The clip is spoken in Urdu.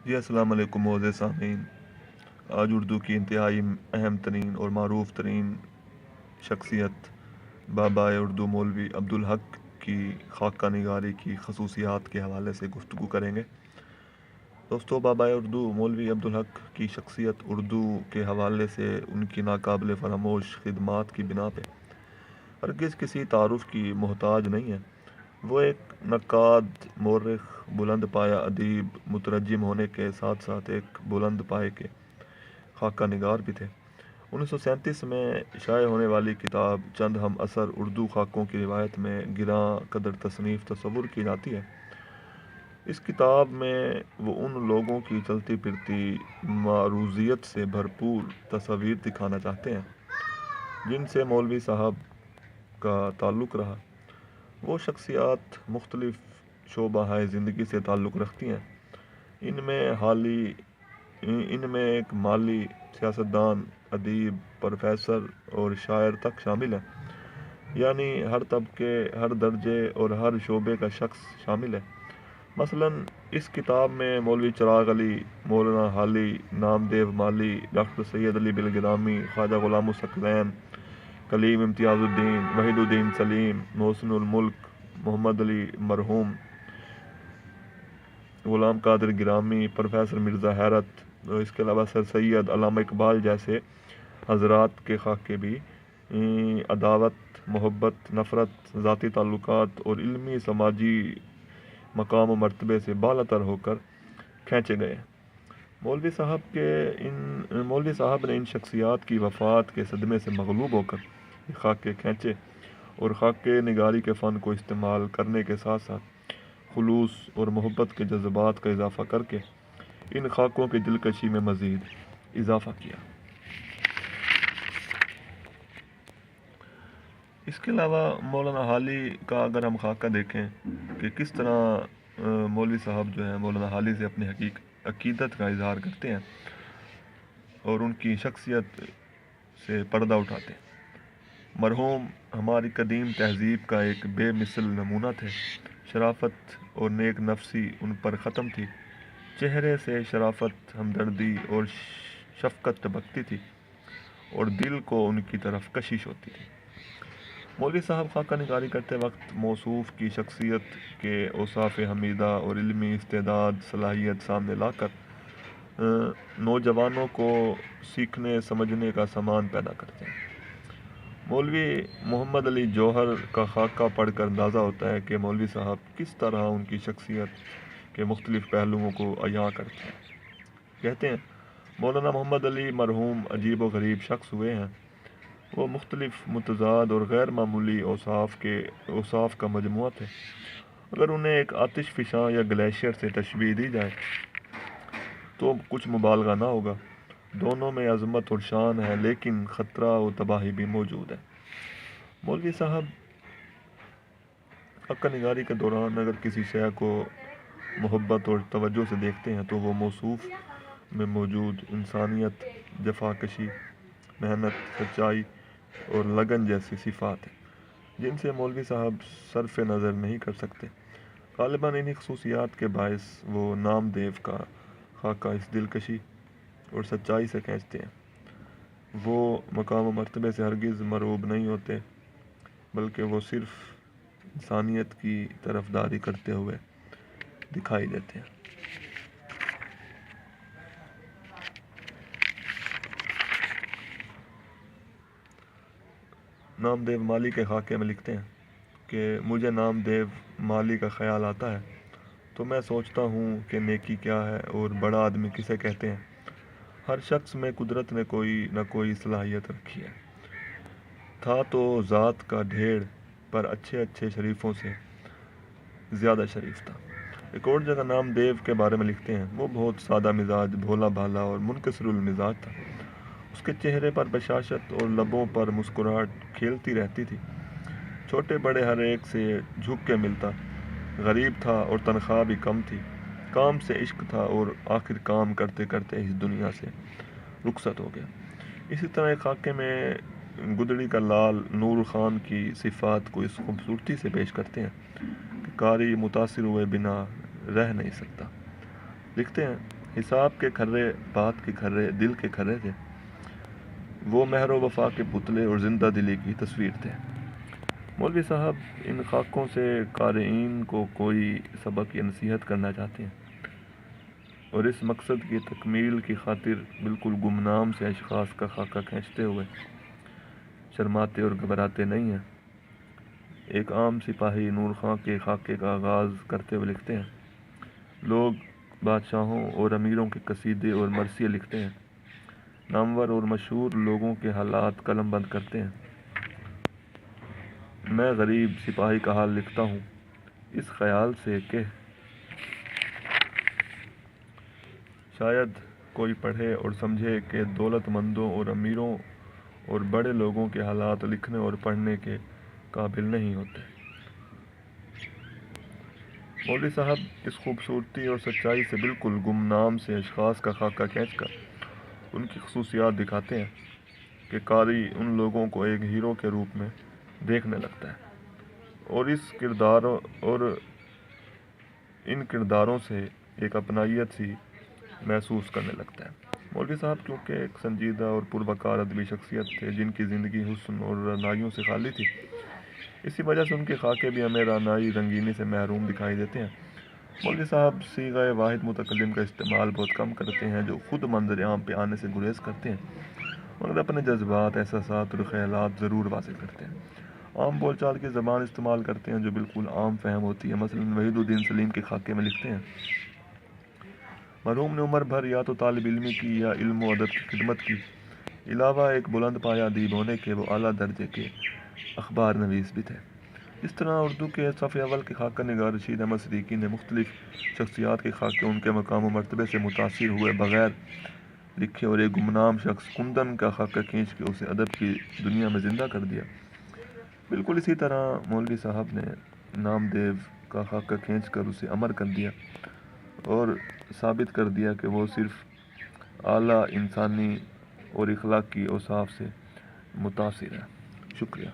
جی السلام علیکم معزز سامعین۔ آج اردو کی انتہائی اہم ترین اور معروف ترین شخصیت بابا اردو مولوی عبدالحق کی خاکہ نگاری کی خصوصیات کے حوالے سے گفتگو کریں گے۔ دوستو، بابا اردو مولوی عبدالحق کی شخصیت اردو کے حوالے سے ان کی ناقابل فراموش خدمات کی بنا پہ ہرگز کسی تعارف کی محتاج نہیں ہے۔ وہ ایک نقاد، مورخ، بلند پایہ ادیب، مترجم ہونے کے ساتھ ساتھ ایک بلند پائے کے خاکہ نگار بھی تھے۔ 1937 میں شائع ہونے والی کتاب چند ہم اثر اردو خاکوں کی روایت میں گراں قدر تصنیف تصور کی جاتی ہے۔ اس کتاب میں وہ ان لوگوں کی چلتی پھرتی معروضیت سے بھرپور تصاویر دکھانا چاہتے ہیں جن سے مولوی صاحب کا تعلق رہا۔ وہ شخصیات مختلف شعبہ زندگی سے تعلق رکھتی ہیں۔ ان میں ایک مالی، سیاستدان، ادیب، پروفیسر اور شاعر تک شامل ہیں، یعنی ہر طبقے، ہر درجے اور ہر شعبے کا شخص شامل ہے۔ مثلاً اس کتاب میں مولوی چراغ علی، مولانا حالی، نامدیو مالی، ڈاکٹر سید علی بلگرامی، خواجہ غلام الثقلین، کلیم امتیاز الدین، وحید الدین سلیم، محسن الملک، محمد علی مرحوم، غلام قادر گرامی، پروفیسر مرزا حیرت اور اس کے علاوہ سر سید علامہ اقبال جیسے حضرات کے خاکے بھی عداوت، محبت، نفرت، ذاتی تعلقات اور علمی سماجی مقام و مرتبے سے بالا تر ہو کر کھینچے گئے۔ مولوی صاحب نے ان شخصیات کی وفات کے صدمے سے مغلوب ہو کر یہ خاکے کھینچے اور خاکے نگاری کے فن کو استعمال کرنے کے ساتھ ساتھ خلوص اور محبت کے جذبات کا اضافہ کر کے ان خاکوں کی دلکشی میں مزید اضافہ کیا۔ اس کے علاوہ مولانا حالی کا اگر ہم خاکہ دیکھیں کہ کس طرح مولوی صاحب جو ہیں مولانا حالی سے اپنی عقیدت کا اظہار کرتے ہیں اور ان کی شخصیت سے پردہ اٹھاتے ہیں۔ مرحوم ہماری قدیم تہذیب کا ایک بے مثل نمونہ تھے۔ شرافت اور نیک نفسی ان پر ختم تھی۔ چہرے سے شرافت، ہمدردی اور شفقت ٹپکتی تھی اور دل کو ان کی طرف کشش ہوتی تھی۔ مولوی صاحب خاکہ نگاری کرتے وقت موصوف کی شخصیت کے اوصاف حمیدہ اور علمی استعداد، صلاحیت سامنے لا کر نوجوانوں کو سیکھنے سمجھنے کا سامان پیدا کرتے ہیں۔ مولوی محمد علی جوہر کا خاکہ پڑھ کر اندازہ ہوتا ہے کہ مولوی صاحب کس طرح ان کی شخصیت کے مختلف پہلوؤں کو عیاں کرتے ہیں۔ کہتے ہیں مولانا محمد علی مرحوم عجیب و غریب شخص ہوئے ہیں۔ وہ مختلف، متضاد اور غیر معمولی اوصاف کا مجموعہ تھے۔ اگر انہیں ایک آتش فشاں یا گلیشیئر سے تشبیہ دی جائے تو کچھ مبالغہ نہ ہوگا۔ دونوں میں عظمت اور شان ہے، لیکن خطرہ و تباہی بھی موجود ہے۔ مولوی صاحب خاکہ نگاری کے دوران اگر کسی شے کو محبت اور توجہ سے دیکھتے ہیں تو وہ موصوف میں موجود انسانیت، جفاکشی، محنت، سچائی اور لگن جیسی صفات ہیں جن سے مولوی صاحب صرف نظر نہیں کر سکتے۔ غالباً انہی خصوصیات کے باعث وہ نامدیو کا خاکہ اس دلکشی اور سچائی سے کھینچتے ہیں۔ وہ مقام و مرتبے سے ہرگز مرعوب نہیں ہوتے، بلکہ وہ صرف انسانیت کی طرفداری کرتے ہوئے دکھائی دیتے ہیں۔ نامدیو مالی کے خاکے میں لکھتے ہیں کہ مجھے نامدیو مالی کا خیال آتا ہے تو میں سوچتا ہوں کہ نیکی کیا ہے اور بڑا آدمی کسے کہتے ہیں۔ ہر شخص میں قدرت نے کوئی نہ کوئی صلاحیت رکھی ہے۔ تھا تو ذات کا ڈھیر، پر اچھے اچھے شریفوں سے زیادہ شریف تھا۔ ایک اور جگہ نامدیو کے بارے میں لکھتے ہیں وہ بہت سادہ مزاج، بھولا بھالا اور منکسر المزاج تھا۔ اس کے چہرے پر بشاشت اور لبوں پر مسکراہٹ کھیلتی رہتی تھی۔ چھوٹے بڑے ہر ایک سے جھک کے ملتا، غریب تھا اور تنخواہ بھی کم تھی۔ کام سے عشق تھا اور آخر کام کرتے کرتے اس دنیا سے رخصت ہو گیا۔ اسی طرح ایک خاکے میں گدڑی کا لال نور خان کی صفات کو اس خوبصورتی سے پیش کرتے ہیں کہ قاری متاثر ہوئے بنا رہ نہیں سکتا۔ لکھتے ہیں حساب کے کھرے، بات کے کھرے، دل کے کھرے تھے، وہ مہر و وفا کے پتلے اور زندہ دلی کی تصویر تھے۔ مولوی صاحب ان خاکوں سے قارئین کو کوئی سبق یا نصیحت کرنا چاہتے ہیں، اور اس مقصد کی تکمیل کی خاطر بالکل گمنام سے اشخاص کا خاکہ کھینچتے ہوئے شرماتے اور گھبراتے نہیں ہیں۔ ایک عام سپاہی نور خاں کے خاکے کا آغاز کرتے ہوئے لکھتے ہیں: لوگ بادشاہوں اور امیروں کے قصیدے اور مرثیے لکھتے ہیں، نامور اور مشہور لوگوں کے حالات قلم بند کرتے ہیں، میں غریب سپاہی کا حال لکھتا ہوں اس خیال سے کہ شاید کوئی پڑھے اور سمجھے کہ دولت مندوں اور امیروں اور بڑے لوگوں کے حالات لکھنے اور پڑھنے کے قابل نہیں ہوتے۔ مولوی صاحب اس خوبصورتی اور سچائی سے بالکل گمنام سے اشخاص کا خاکہ کھینچ کر ان کی خصوصیات دکھاتے ہیں کہ قاری ان لوگوں کو ایک ہیرو کے روپ میں دیکھنے لگتا ہے اور ان کرداروں سے ایک اپنائیت سی محسوس کرنے لگتا ہے۔ مولوی صاحب کیونکہ ایک سنجیدہ اور پروقار ادبی شخصیت تھے جن کی زندگی حسن اور رعنائیوں سے خالی تھی، اسی وجہ سے ان کے خاکے بھی ہمیں رعنائی رنگینی سے محروم دکھائی دیتے ہیں۔ مولوی صاحب صیغہ واحد متکلم کا استعمال بہت کم کرتے ہیں، جو خود منظر عام پہ آنے سے گریز کرتے ہیں، مگر اپنے جذبات، احساسات اور خیالات ضرور واضح کرتے ہیں۔ عام بول چال کی زبان استعمال کرتے ہیں جو بالکل عام فہم ہوتی ہے۔ مثلاً وحید الدین سلیم کے خاکے میں لکھتے ہیں: مرحوم نے عمر بھر یا تو طالب علمی کی یا علم و ادب کی خدمت کی، علاوہ ایک بلند پایہ ادیب ہونے کے وہ اعلیٰ درجے کے اخبار نویس بھی تھے۔ اس طرح اردو کے صف اول کے خاکہ نگار رشید احمد صدیقی نے مختلف شخصیات کے خاکے ان کے مقام و مرتبے سے متاثر ہوئے بغیر لکھے، اور ایک گمنام شخص کندن کا خاکہ کھینچ کے اسے ادب کی دنیا میں زندہ کر دیا۔ بالکل اسی طرح مولوی صاحب نے نامدیو کا خاکہ کھینچ کر اسے امر کر دیا اور ثابت کر دیا کہ وہ صرف اعلیٰ انسانی اور اخلاقی اوصاف سے متاثر ہے۔ شکریہ۔